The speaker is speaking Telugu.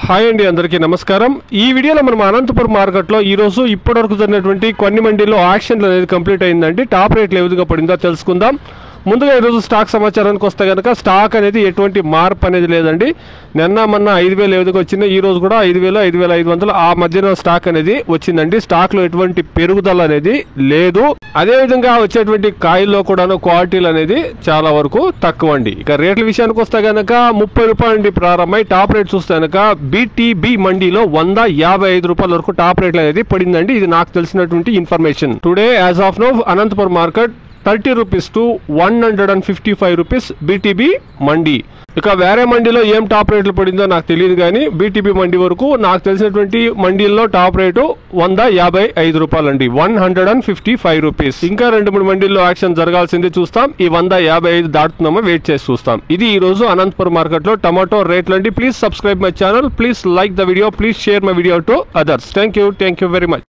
హాయ్ అండి, అందరికీ నమస్కారం. ఈ వీడియోలో మనం అనంతపురం మార్కెట్లో ఈరోజు ఇప్పటివరకు జరిగినటువంటి కొన్ని మండీల్లో ఆక్షన్లు అనేది కంప్లీట్ అయిందండి. టాప్ రేట్లు ఏ విధంగా పడిందో తెలుసుకుందాం. ముందుగా ఈరోజు స్టాక్ సమాచారానికి వస్తే కనుక స్టాక్ అనేది ఎటువంటి మార్పు అనేది లేదండి. నిన్న మొన్న 5,000 ఏ విధంగా వచ్చిందో ఈ రోజు కూడా 5,000, 5,500 ఆ మధ్యన స్టాక్ అనేది వచ్చిందండి. స్టాక్ లో ఎటువంటి పెరుగుదల అనేది లేదు. అదే విధంగా వచ్చేటువంటి కాయల్లో కూడా క్వాలిటీలు అనేది చాలా వరకు తక్కువ అండి. ఇక రేట్ల విషయానికి వస్తే కనుక 30 రూపాయల నుండి ప్రారంభమై టాప్ రేట్ చూస్తే కనుక బీటీబీ మండీలో 155 రూపాయల వరకు టాప్ రేట్లు అనేది పడిందండి. ఇది నాకు తెలిసినటువంటి information. Today as of now Anantapuram market 30 rupees to 155 rupees BTB mandi. ఇక వేరే మండీలో ఏం టాప్ రేట్లు పడిందో నాకు తెలియదు, కానీ బీటీబీ మండీ వరకు నాకు తెలిసినటువంటి మండీల్లో టాప్ రేటు 155 రూపాయలు అండి, 155 రూపీస్. ఇంకా 2-3 మండీల్లో యాక్షన్ జరగాల్సింది చూస్తాం. ఈ 155 దాటుతున్నామో వెయిట్ చేసి చూస్తాం. ఇది ఈ రోజు అనంతపురం మార్కెట్ లో టమాటో రేట్లు అండి. Please subscribe my channel, please like the video, please share my video to others. Thank you very much.